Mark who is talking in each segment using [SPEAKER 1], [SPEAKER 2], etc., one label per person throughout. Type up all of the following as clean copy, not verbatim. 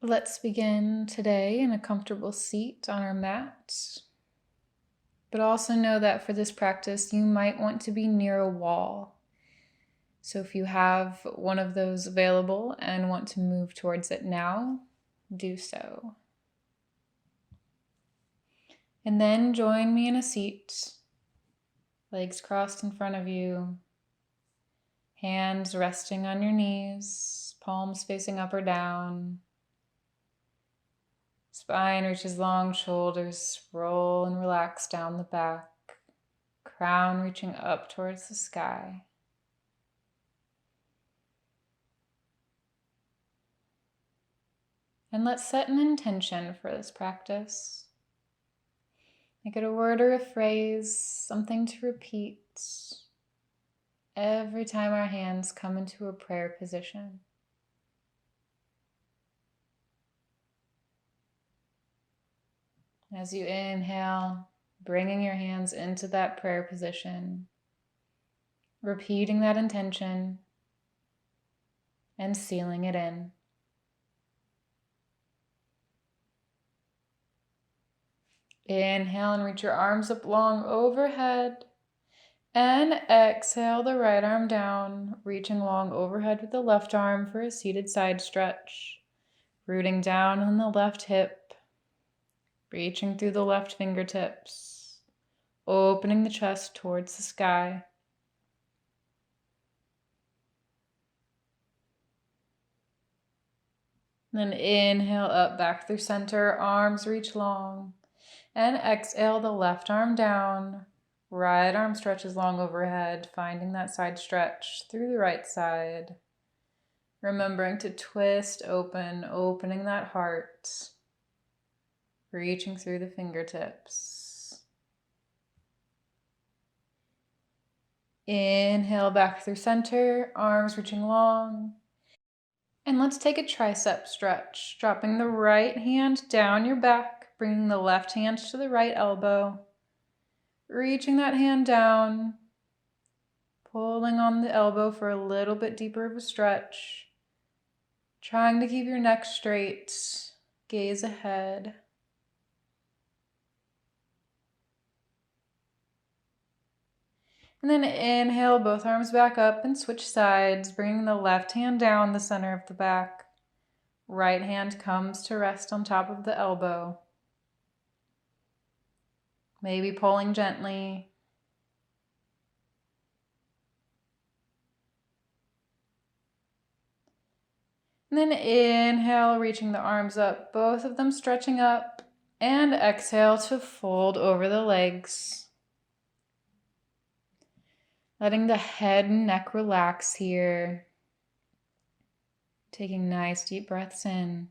[SPEAKER 1] Let's begin today in a comfortable seat on our mat. But also know that for this practice, you might want to be near a wall. So if you have one of those available and want to move towards it now, do so. And then join me in a seat, legs crossed in front of you, hands resting on your knees, palms facing up or down. Spine reaches long, shoulders roll and relax down the back, crown reaching up towards the sky. And let's set an intention for this practice. Make it a word or a phrase, something to repeat every time our hands come into a prayer position. As you inhale, bringing your hands into that prayer position, repeating that intention and sealing it in. Inhale and reach your arms up long overhead. And exhale the right arm down, reaching long overhead with the left arm for a seated side stretch. Rooting down on the left hip, reaching through the left fingertips, opening the chest towards the sky. Then inhale up back through center, arms reach long. And exhale the left arm down, right arm stretches long overhead, finding that side stretch through the right side. Remembering to twist open, opening that heart, reaching through the fingertips. Inhale back through center, arms reaching long. And let's take a tricep stretch, dropping the right hand down your back, bringing the left hand to the right elbow, reaching that hand down, pulling on the elbow for a little bit deeper of a stretch, trying to keep your neck straight, gaze ahead. And then inhale, both arms back up and switch sides, bringing the left hand down the center of the back. Right hand comes to rest on top of the elbow. Maybe pulling gently. And then inhale, reaching the arms up, both of them stretching up. And exhale to fold over the legs. Letting the head and neck relax here. Taking nice deep breaths in.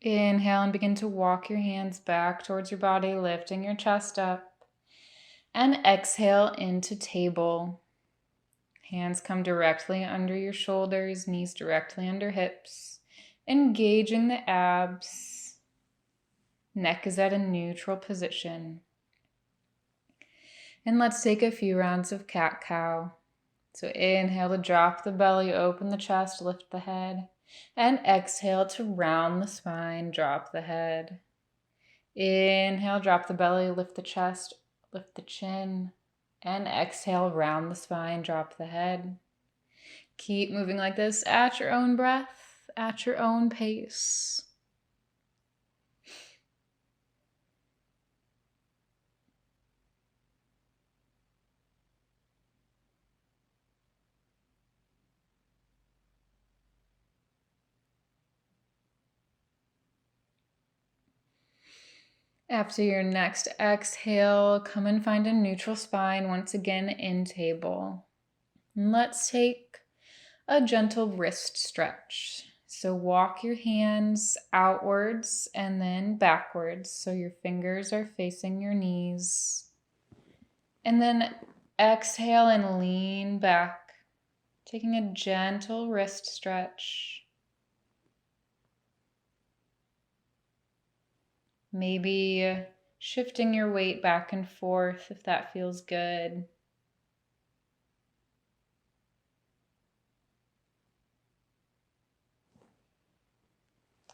[SPEAKER 1] Inhale and begin to walk your hands back towards your body, lifting your chest up. And exhale into table. Hands come directly under your shoulders, knees directly under hips, engaging the abs. Neck is at a neutral position. And let's take a few rounds of cat-cow. So inhale to drop the belly, open the chest, lift the head. And exhale to round the spine, drop the head. Inhale, drop the belly, lift the chest, lift the chin. And exhale, round the spine, drop the head. Keep moving like this at your own breath, at your own pace. After your next exhale, come and find a neutral spine once again in table. And let's take a gentle wrist stretch. So walk your hands outwards and then backwards so your fingers are facing your knees. And then exhale and lean back, taking a gentle wrist stretch. Maybe shifting your weight back and forth if that feels good.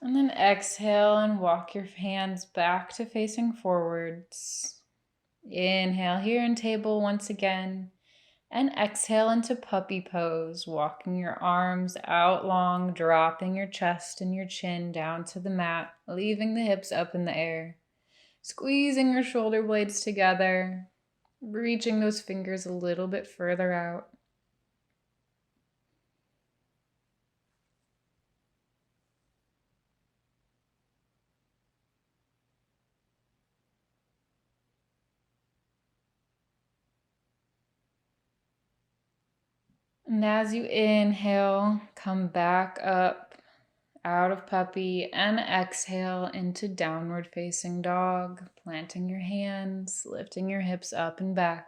[SPEAKER 1] And then exhale and walk your hands back to facing forwards. Inhale here in table once again. And exhale into puppy pose, walking your arms out long, dropping your chest and your chin down to the mat, leaving the hips up in the air. Squeezing your shoulder blades together, reaching those fingers a little bit further out. And as you inhale, come back up out of puppy and exhale into downward facing dog, planting your hands, lifting your hips up and back.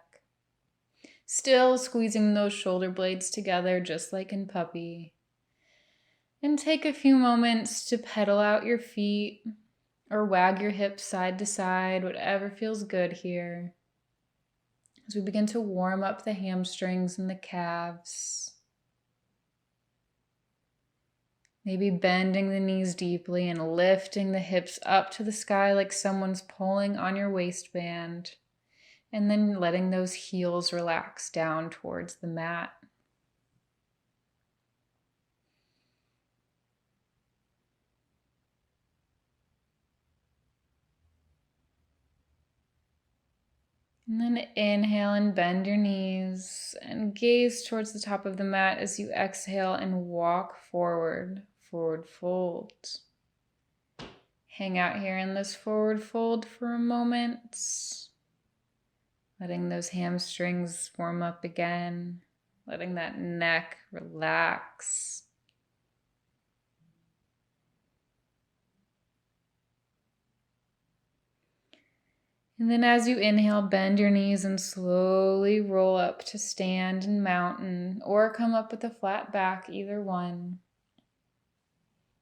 [SPEAKER 1] Still squeezing those shoulder blades together just like in puppy. And take a few moments to pedal out your feet or wag your hips side to side, whatever feels good here. As we begin to warm up the hamstrings and the calves. Maybe bending the knees deeply and lifting the hips up to the sky like someone's pulling on your waistband. And then letting those heels relax down towards the mat. And then inhale and bend your knees and gaze towards the top of the mat as you exhale and walk forward, forward fold. Hang out here in this forward fold for a moment. Letting those hamstrings warm up again. Letting that neck relax. And then as you inhale, bend your knees and slowly roll up to stand and mountain, or come up with a flat back, either one.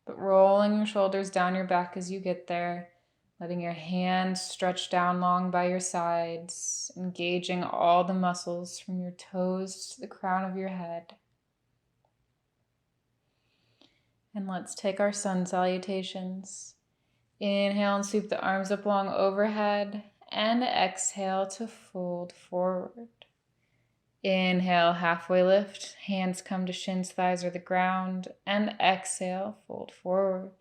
[SPEAKER 1] But rolling your shoulders down your back as you get there, letting your hands stretch down long by your sides, engaging all the muscles from your toes to the crown of your head. And let's take our sun salutations. Inhale and sweep the arms up long overhead. And exhale to fold forward. Inhale, halfway lift. Hands come to shins, thighs, or the ground. And exhale, fold forward.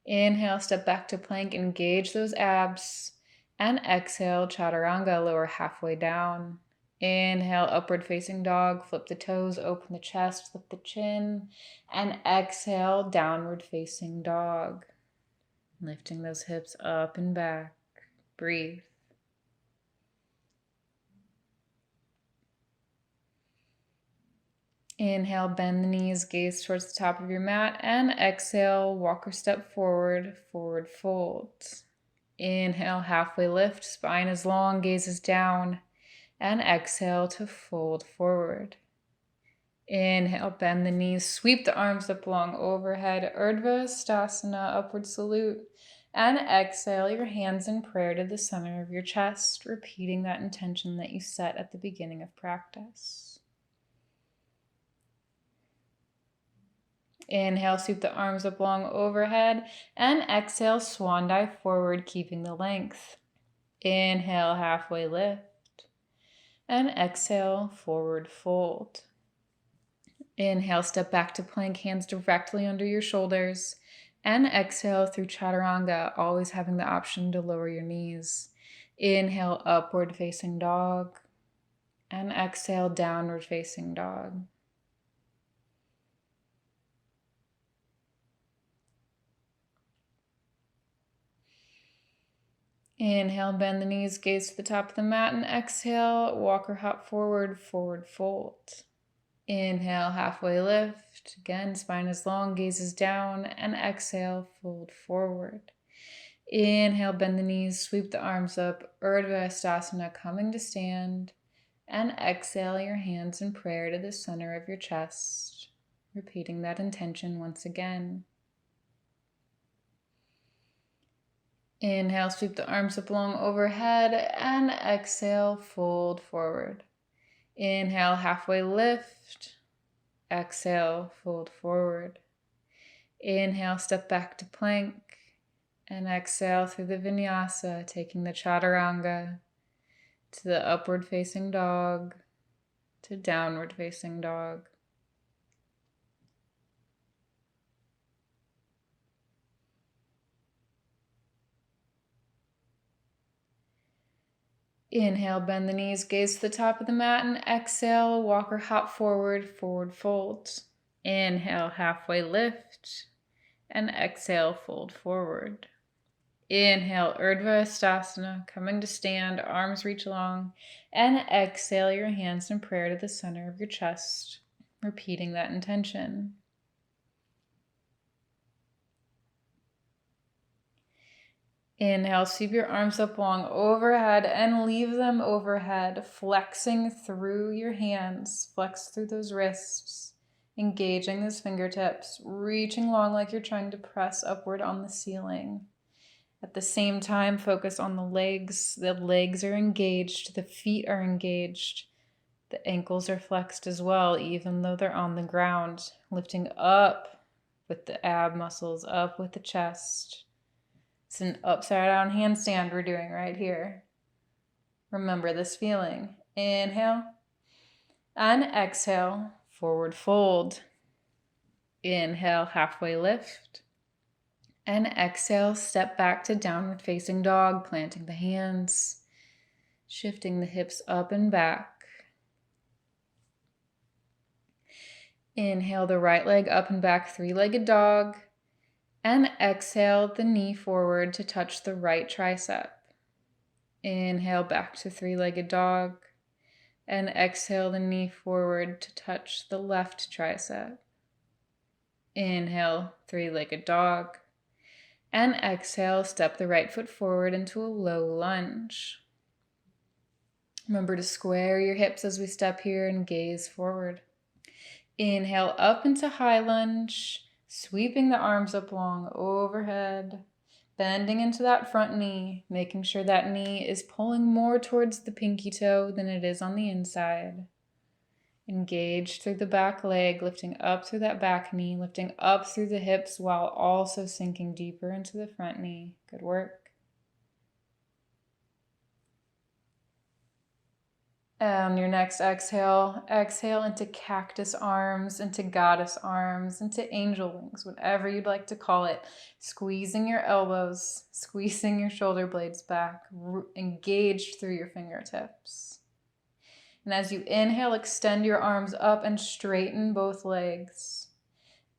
[SPEAKER 1] Inhale, step back to plank. Engage those abs. And exhale, chaturanga, lower halfway down. Inhale, upward facing dog. Flip the toes, open the chest, lift the chin. And exhale, downward facing dog. Lifting those hips up and back. Breathe. Inhale, bend the knees, gaze towards the top of your mat, and exhale, walk or step forward, forward fold. Inhale, halfway lift, spine is long, gaze is down, and exhale to fold forward. Inhale, bend the knees, sweep the arms up long overhead, Urdhva Stasana, upward salute. And exhale your hands in prayer to the center of your chest, repeating that intention that you set at the beginning of practice. Inhale, sweep the arms up long overhead, and exhale, swan dive forward, keeping the length. Inhale, halfway lift, and exhale, forward fold. Inhale, step back to plank, hands directly under your shoulders. And exhale through chaturanga, always having the option to lower your knees. Inhale, upward facing dog. And exhale, downward facing dog. Inhale, bend the knees, gaze to the top of the mat. And exhale, walk or hop forward, forward fold. Inhale, halfway lift. Again, spine is long, gaze is down. And exhale, fold forward. Inhale, bend the knees, sweep the arms up. Urdhva Stasana, coming to stand. And exhale your hands in prayer to the center of your chest. Repeating that intention once again. Inhale, sweep the arms up long overhead, and exhale, fold forward. Inhale, halfway lift. Exhale, fold forward. Inhale, step back to plank. And exhale through the vinyasa, taking the chaturanga to the upward facing dog, to downward facing dog. Inhale, bend the knees, gaze to the top of the mat, and exhale, walk or hop forward, forward fold. Inhale, halfway lift, and exhale, fold forward. Inhale, Urdhva Hastasana, coming to stand, arms reach long, and exhale your handstand prayer to the center of your chest, repeating that intention. Inhale, sweep your arms up long overhead and leave them overhead, flexing through your hands, flex through those wrists, engaging those fingertips, reaching long like you're trying to press upward on the ceiling. At the same time, focus on the legs. The legs are engaged, the feet are engaged, the ankles are flexed as well, even though they're on the ground, lifting up with the ab muscles, up with the chest. It's an upside down handstand we're doing right here. Remember this feeling. Inhale and exhale, forward fold. Inhale, halfway lift. And exhale, step back to downward facing dog, planting the hands, shifting the hips up and back. Inhale the right leg up and back, three-legged dog. And exhale the knee forward to touch the right tricep. Inhale back to three-legged dog. And exhale the knee forward to touch the left tricep. Inhale, three-legged dog. And exhale, step the right foot forward into a low lunge. Remember to square your hips as we step here and gaze forward. Inhale up into high lunge. Sweeping the arms up long overhead, bending into that front knee, making sure that knee is pulling more towards the pinky toe than it is on the inside. Engage through the back leg, lifting up through that back knee, lifting up through the hips while also sinking deeper into the front knee. Good work. And your next exhale, exhale into cactus arms, into goddess arms, into angel wings, whatever you'd like to call it. Squeezing your elbows, squeezing your shoulder blades back, engaged through your fingertips. And as you inhale, extend your arms up and straighten both legs.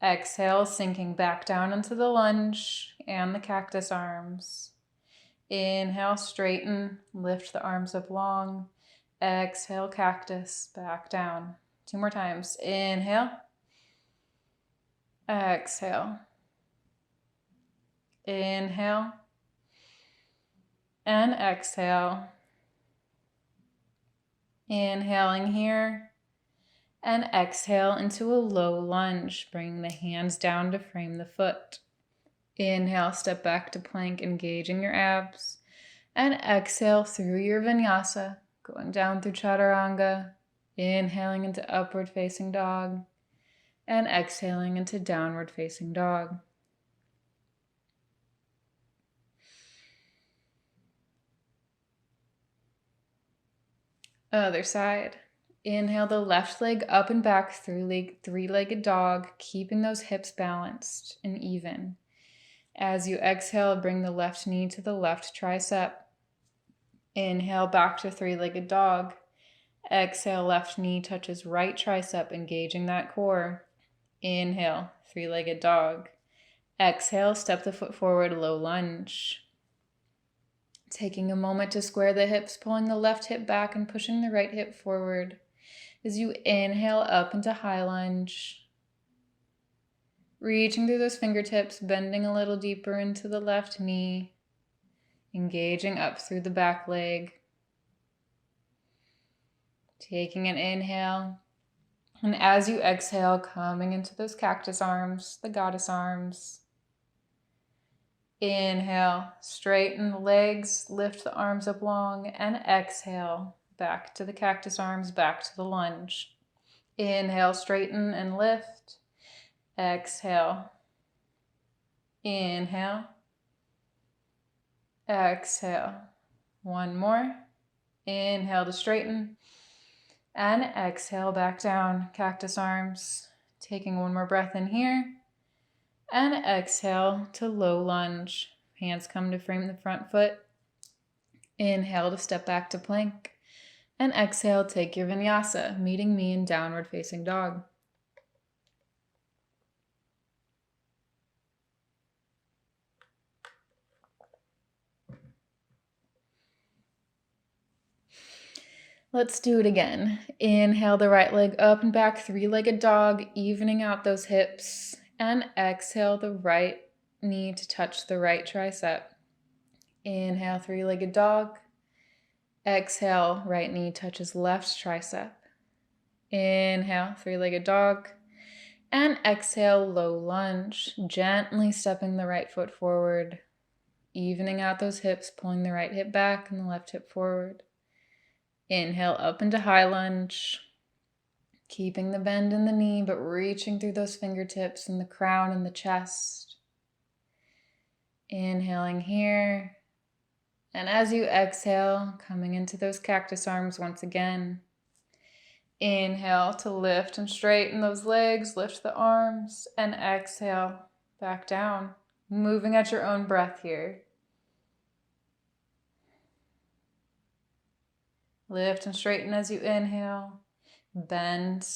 [SPEAKER 1] Exhale, sinking back down into the lunge and the cactus arms. Inhale, straighten, lift the arms up long. Exhale, cactus, back down. 2 more times. Inhale. Exhale. Inhale. And exhale. Inhaling here. And exhale into a low lunge. Bring the hands down to frame the foot. Inhale, step back to plank, engaging your abs. And exhale through your vinyasa. Going down through chaturanga, inhaling into upward facing dog, and exhaling into downward facing dog. Other side. Inhale the left leg up and back, three-legged dog, keeping those hips balanced and even. As you exhale, bring the left knee to the left tricep. Inhale back to three-legged dog. Exhale, left knee touches right tricep, engaging that core. Inhale, three-legged dog. Exhale, step the foot forward, low lunge. Taking a moment to square the hips, pulling the left hip back and pushing the right hip forward. As you inhale up into high lunge. Reaching through those fingertips, bending a little deeper into the left knee. Engaging up through the back leg. Taking an inhale. And as you exhale, coming into those cactus arms, the goddess arms. Inhale, straighten the legs, lift the arms up long, and exhale, back to the cactus arms, back to the lunge. Inhale, straighten and lift. Exhale. Inhale. Exhale. One more. Inhale to straighten. And exhale back down, cactus arms. Taking one more breath in here. And exhale to low lunge. Hands come to frame the front foot. Inhale to step back to plank. And exhale, take your vinyasa, meeting me in downward facing dog. Let's do it again. Inhale the right leg up and back, three-legged dog, evening out those hips. And exhale the right knee to touch the right tricep. Inhale, three-legged dog. Exhale, right knee touches left tricep. Inhale, three-legged dog. And exhale, low lunge, gently stepping the right foot forward, evening out those hips, pulling the right hip back and the left hip forward. Inhale up into high lunge, keeping the bend in the knee, but reaching through those fingertips and the crown and the chest. Inhaling here. And as you exhale, coming into those cactus arms once again. Inhale to lift and straighten those legs, lift the arms, and exhale back down, moving at your own breath here. Lift and straighten as you inhale, bend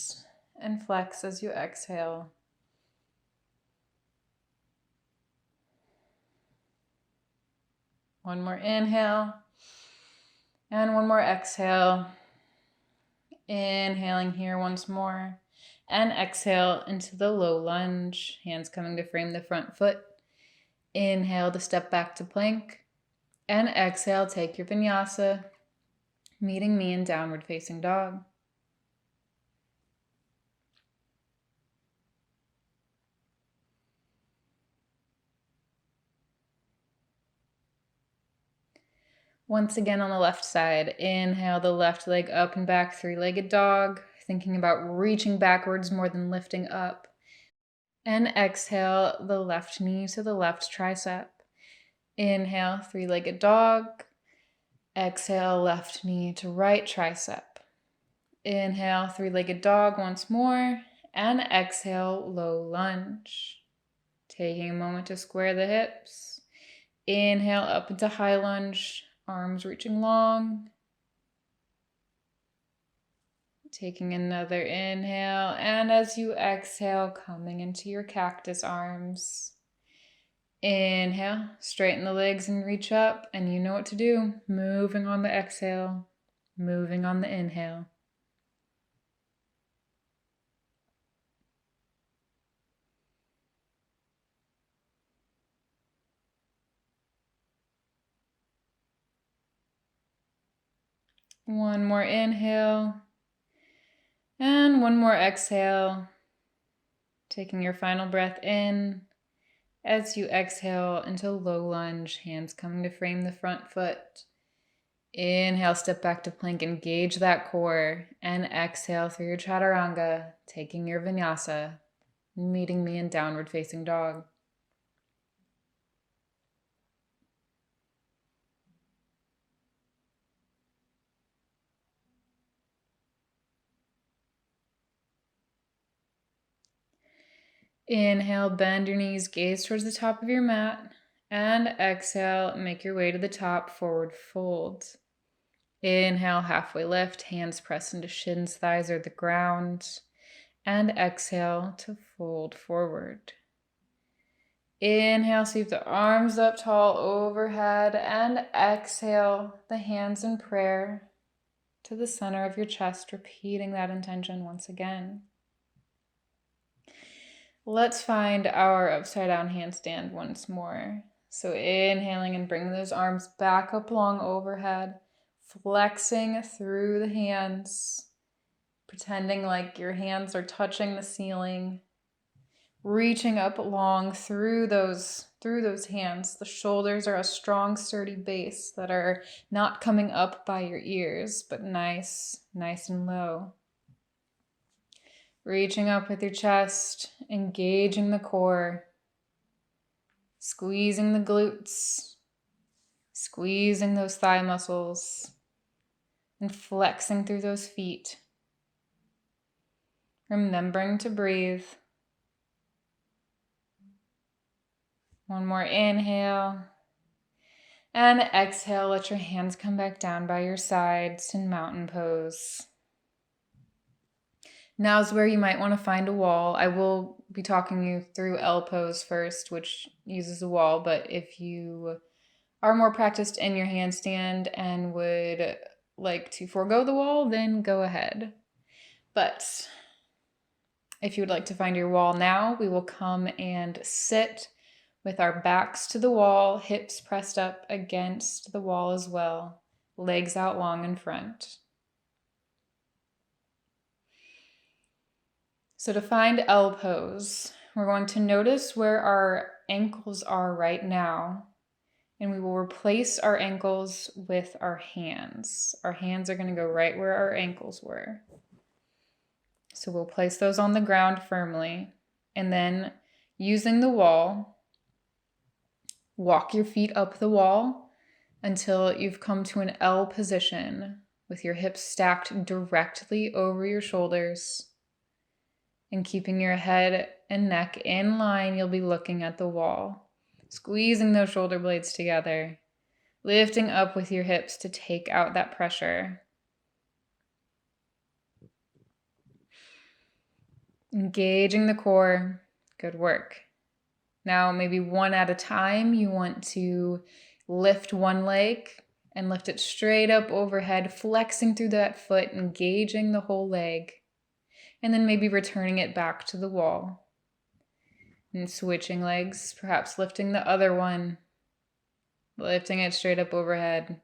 [SPEAKER 1] and flex as you exhale. One more inhale and one more exhale. Inhaling here once more and exhale into the low lunge, hands coming to frame the front foot. Inhale to step back to plank and exhale, take your vinyasa, meeting me in downward facing dog. Once again on the left side, inhale the left leg up and back, three-legged dog, thinking about reaching backwards more than lifting up. And exhale the left knee to the left tricep. Inhale, three-legged dog. Exhale, left knee to right tricep. Inhale, three-legged dog once more. And exhale, low lunge. Taking a moment to square the hips. Inhale up into high lunge. Arms reaching long. Taking another inhale, and as you exhale, coming into your cactus arms. Inhale, straighten the legs and reach up, and you know what to do. Moving on the exhale, moving on the inhale. One more inhale. And one more exhale. Taking your final breath in. As you exhale into low lunge, hands coming to frame the front foot. Inhale, step back to plank, engage that core. And exhale through your chaturanga, taking your vinyasa, meeting me in downward facing dog. Inhale, bend your knees, gaze towards the top of your mat. And exhale, make your way to the top, forward fold. Inhale, halfway lift, hands press into shins, thighs, or the ground. And exhale to fold forward. Inhale, sweep the arms up tall overhead. And exhale, the hands in prayer to the center of your chest, repeating that intention once again. Let's find our upside down handstand once more. So inhaling and bringing those arms back up long overhead, flexing through the hands, pretending like your hands are touching the ceiling. Reaching up long through those hands. The shoulders are a strong, sturdy base that are not coming up by your ears, but nice and low. Reaching up with your chest, engaging the core, squeezing the glutes, squeezing those thigh muscles, and flexing through those feet. Remembering to breathe. One more inhale. And exhale, let your hands come back down by your sides in mountain pose. Now's where you might want to find a wall. I will be talking you through L pose first, which uses a wall, but if you are more practiced in your handstand and would like to forego the wall, then go ahead. But if you would like to find your wall now, we will come and sit with our backs to the wall, hips pressed up against the wall as well, legs out long in front. So to find L pose, we're going to notice where our ankles are right now, and we will replace our ankles with our hands. Our hands are going to go right where our ankles were. So we'll place those on the ground firmly, and then using the wall, walk your feet up the wall until you've come to an L position with your hips stacked directly over your shoulders. And keeping your head and neck in line, you'll be looking at the wall, squeezing those shoulder blades together, lifting up with your hips to take out that pressure. Engaging the core. Good work. Now, maybe one at a time, you want to lift one leg and lift it straight up overhead, flexing through that foot, engaging the whole leg. And then maybe returning it back to the wall. And switching legs, perhaps lifting the other one, lifting it straight up overhead,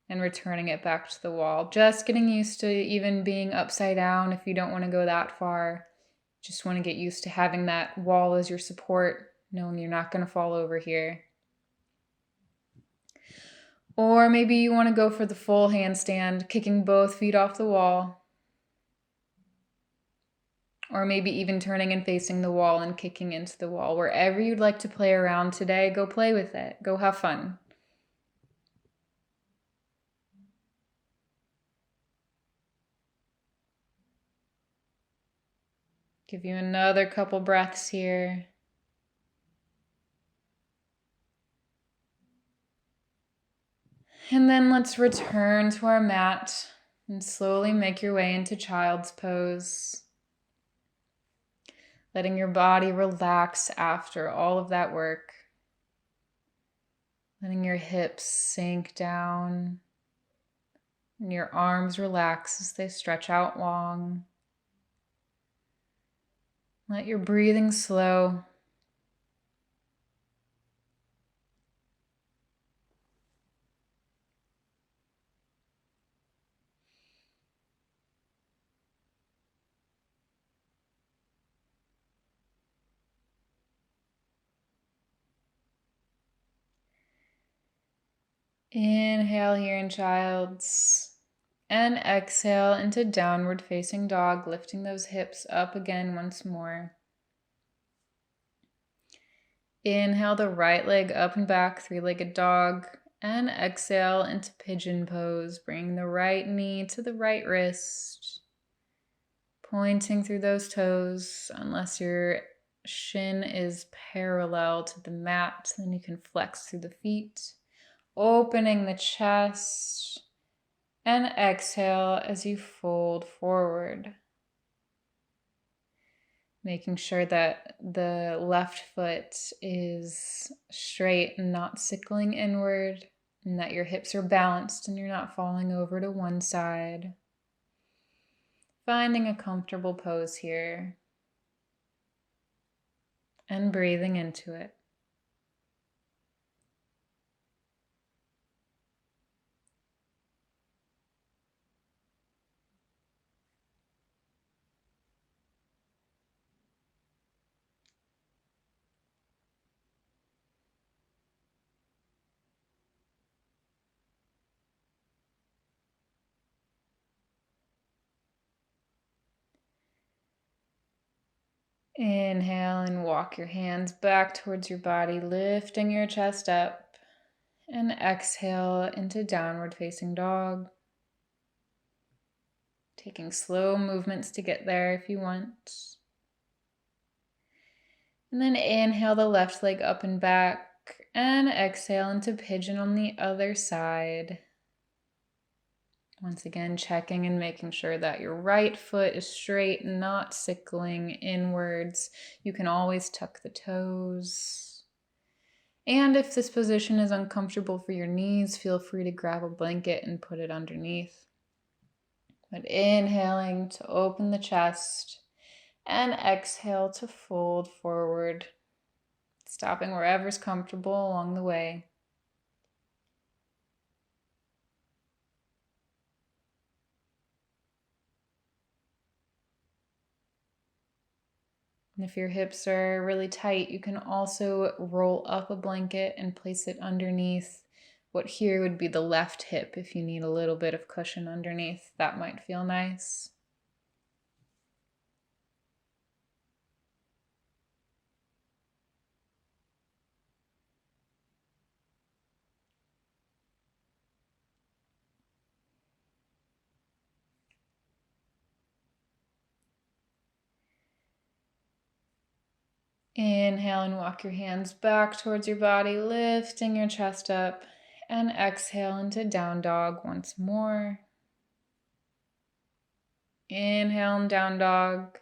[SPEAKER 1] and returning it back to the wall. Just getting used to even being upside down if you don't want to go that far. Just want to get used to having that wall as your support, knowing you're not going to fall over here. Or maybe you want to go for the full handstand, kicking both feet off the wall. Or maybe even turning and facing the wall and kicking into the wall. Wherever you'd like to play around today, go play with it. Go have fun. Give you another couple breaths here. And then let's return to our mat and slowly make your way into child's pose. Letting your body relax after all of that work. Letting your hips sink down and your arms relax as they stretch out long. Let your breathing slow. Inhale here in child's. And exhale into downward facing dog, lifting those hips up again once more. Inhale the right leg up and back, three-legged dog. And exhale into pigeon pose, bringing the right knee to the right wrist. Pointing through those toes, unless your shin is parallel to the mat, then you can flex through the feet. Opening the chest. And exhale as you fold forward. Making sure that the left foot is straight and not sickling inward, and that your hips are balanced and you're not falling over to one side. Finding a comfortable pose here and breathing into it. Inhale and walk your hands back towards your body, lifting your chest up. And exhale into downward facing dog. Taking slow movements to get there if you want. And then inhale the left leg up and back. And exhale into pigeon on the other side. Once again, checking and making sure that your right foot is straight, not sickling inwards. You can always tuck the toes. And if this position is uncomfortable for your knees, feel free to grab a blanket and put it underneath. But inhaling to open the chest and exhale to fold forward, stopping wherever's comfortable along the way. And if your hips are really tight, you can also roll up a blanket and place it underneath what here would be the left hip if you need a little bit of cushion underneath. That might feel nice. Inhale and walk your hands back towards your body, lifting your chest up. And exhale into down dog once more. Inhale and down dog.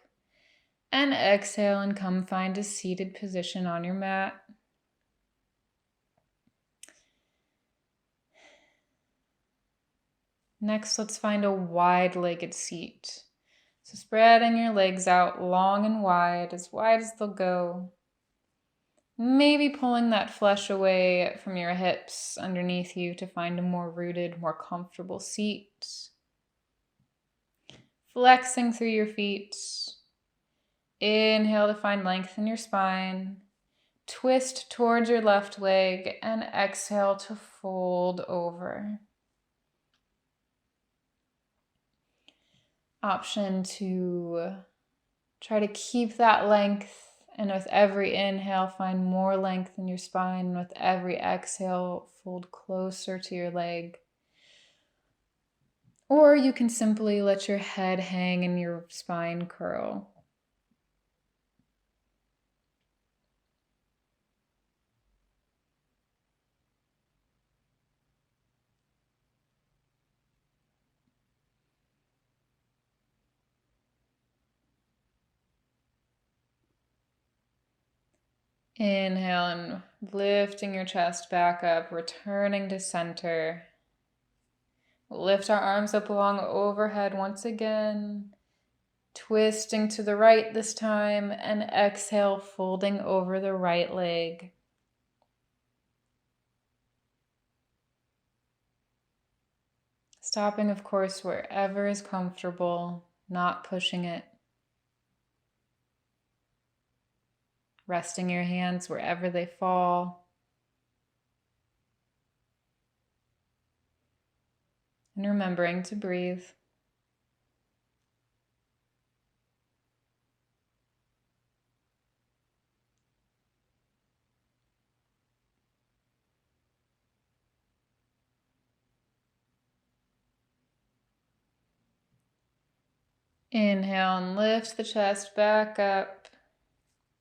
[SPEAKER 1] And exhale and come find a seated position on your mat. Next, let's find a wide-legged seat. So spreading your legs out long and wide as they'll go. Maybe pulling that flesh away from your hips underneath you to find a more rooted, more comfortable seat. Flexing through your feet. Inhale to find length in your spine. Twist towards your left leg and exhale to fold over. Option to try to keep that length, and with every inhale, find more length in your spine. With every exhale, fold closer to your leg. Or you can simply let your head hang and your spine curl. Inhale and lifting your chest back up, returning to center. Lift our arms up long overhead once again. Twisting to the right this time, and exhale, folding over the right leg. Stopping, of course, wherever is comfortable, not pushing it. Resting your hands wherever they fall. And remembering to breathe. Inhale and lift the chest back up.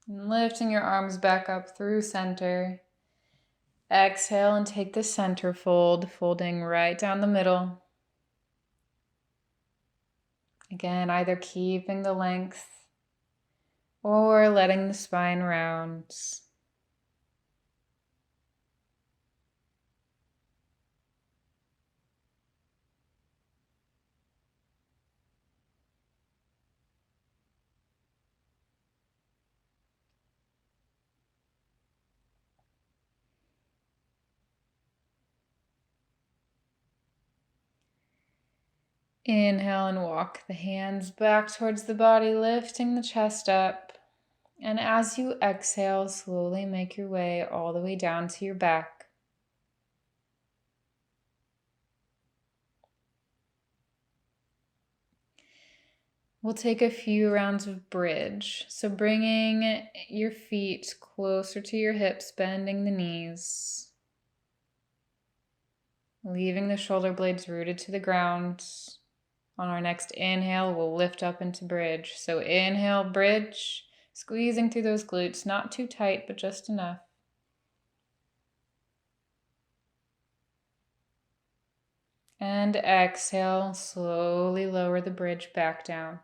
[SPEAKER 1] And lifting your arms back up through center. Exhale and take the center fold, folding right down the middle. Again, either keeping the length or letting the spine round. Inhale and walk the hands back towards the body, lifting the chest up. And as you exhale, slowly make your way all the way down to your back. We'll take a few rounds of bridge. So bringing your feet closer to your hips, bending the knees, leaving the shoulder blades rooted to the ground. On our next inhale, we'll lift up into bridge. So inhale, bridge, squeezing through those glutes, not too tight, but just enough. And exhale, slowly lower the bridge back down.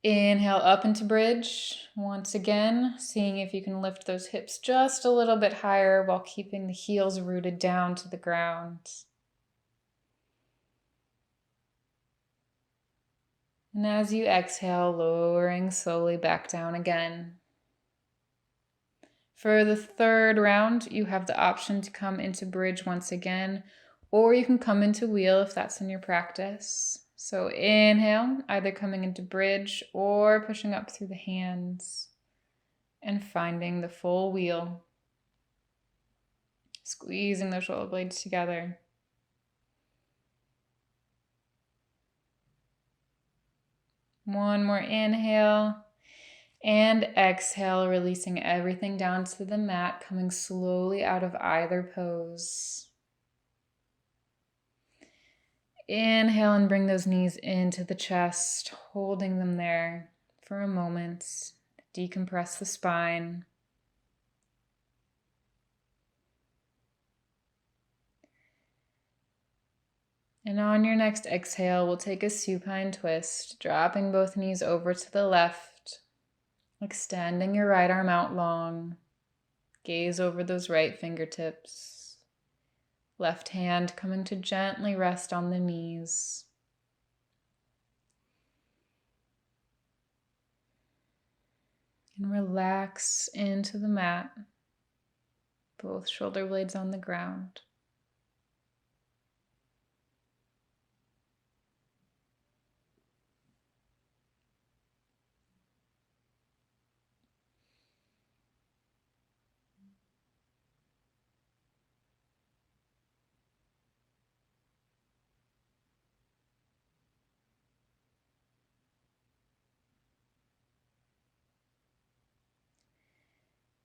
[SPEAKER 1] Inhale up into bridge. Once again, seeing if you can lift those hips just a little bit higher while keeping the heels rooted down to the ground. And as you exhale, lowering slowly back down again. For the third round, you have the option to come into bridge once again, or you can come into wheel if that's in your practice. So inhale, either coming into bridge or pushing up through the hands and finding the full wheel. Squeezing the shoulder blades together. One more inhale. And exhale, releasing everything down to the mat, coming slowly out of either pose. Inhale and bring those knees into the chest, holding them there for a moment. Decompress the spine. And on your next exhale, we'll take a supine twist, dropping both knees over to the left, extending your right arm out long. Gaze over those right fingertips. Left hand coming to gently rest on the knees. And relax into the mat. Both shoulder blades on the ground.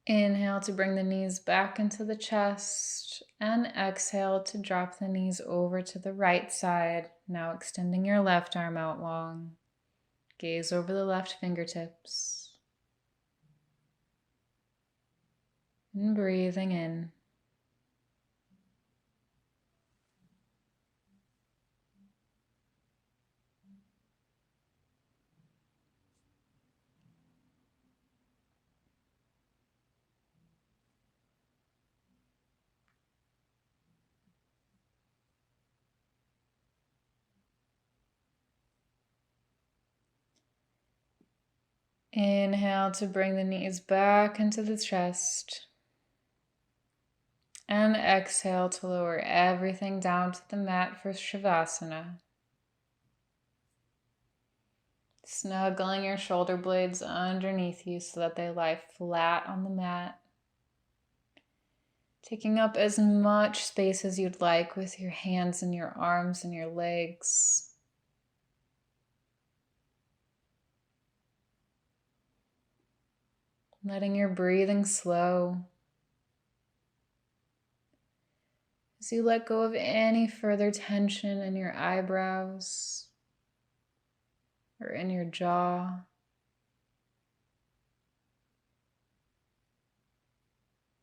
[SPEAKER 1] Inhale to bring the knees back into the chest, and exhale to drop the knees over to the right side. Now extending your left arm out long. Gaze over the left fingertips. And breathing in. Inhale to bring the knees back into the chest. And exhale to lower everything down to the mat for Shavasana. Snuggling your shoulder blades underneath you so that they lie flat on the mat. Taking up as much space as you'd like with your hands and your arms and your legs. Letting your breathing slow. As you let go of any further tension in your eyebrows or in your jaw.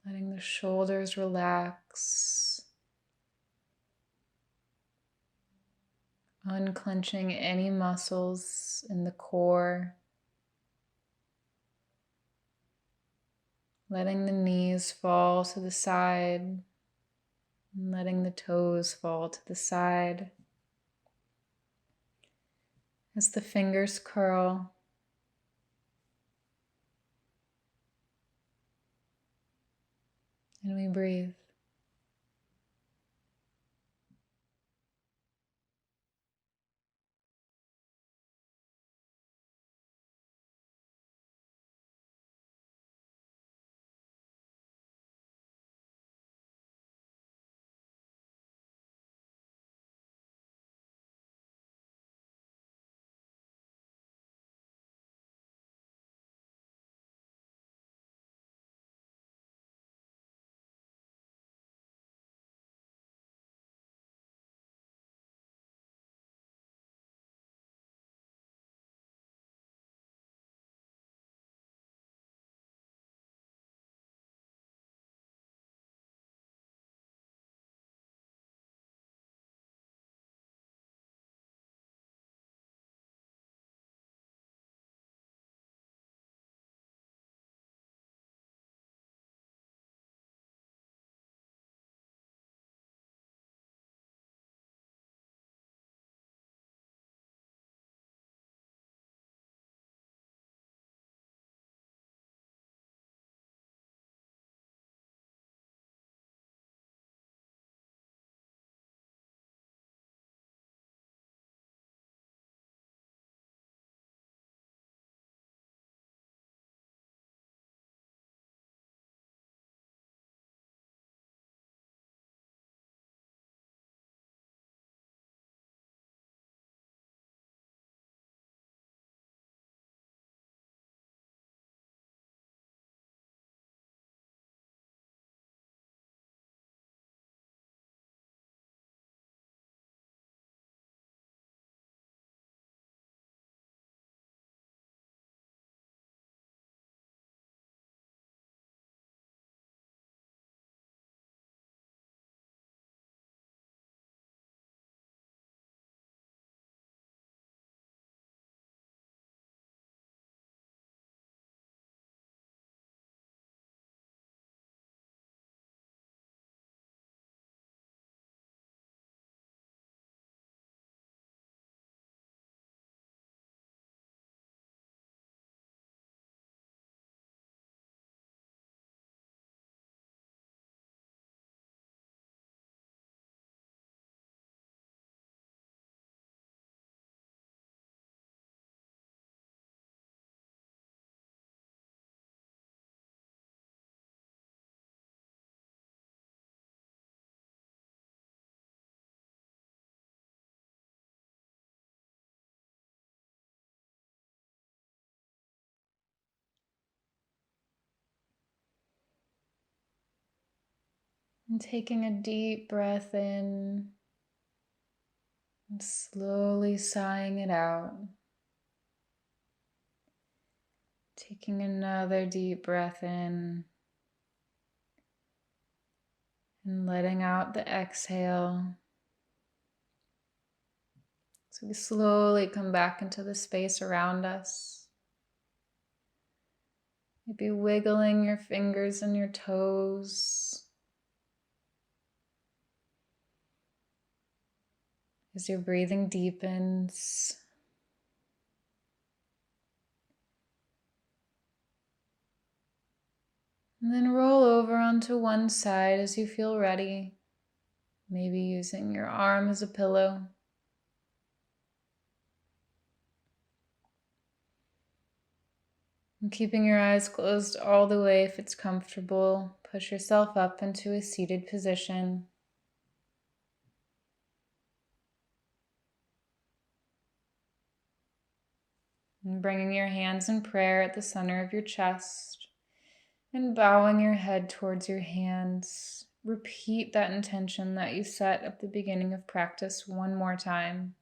[SPEAKER 1] Letting the shoulders relax. Unclenching any muscles in the core. Letting the knees fall to the side. And letting the toes fall to the side. As the fingers curl. And we breathe. And taking a deep breath in and slowly sighing it out. Taking another deep breath in and letting out the exhale. So we slowly come back into the space around us. Maybe wiggling your fingers and your toes as your breathing deepens. And then roll over onto one side as you feel ready, maybe using your arm as a pillow. And keeping your eyes closed all the way if it's comfortable, push yourself up into a seated position. And bringing your hands in prayer at the center of your chest and bowing your head towards your hands. Repeat that intention that you set at the beginning of practice one more time.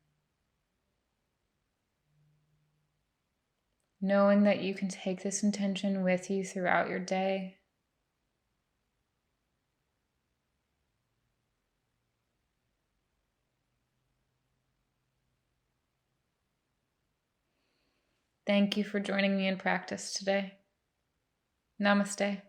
[SPEAKER 1] Knowing that you can take this intention with you throughout your day. Thank you for joining me in practice today. Namaste.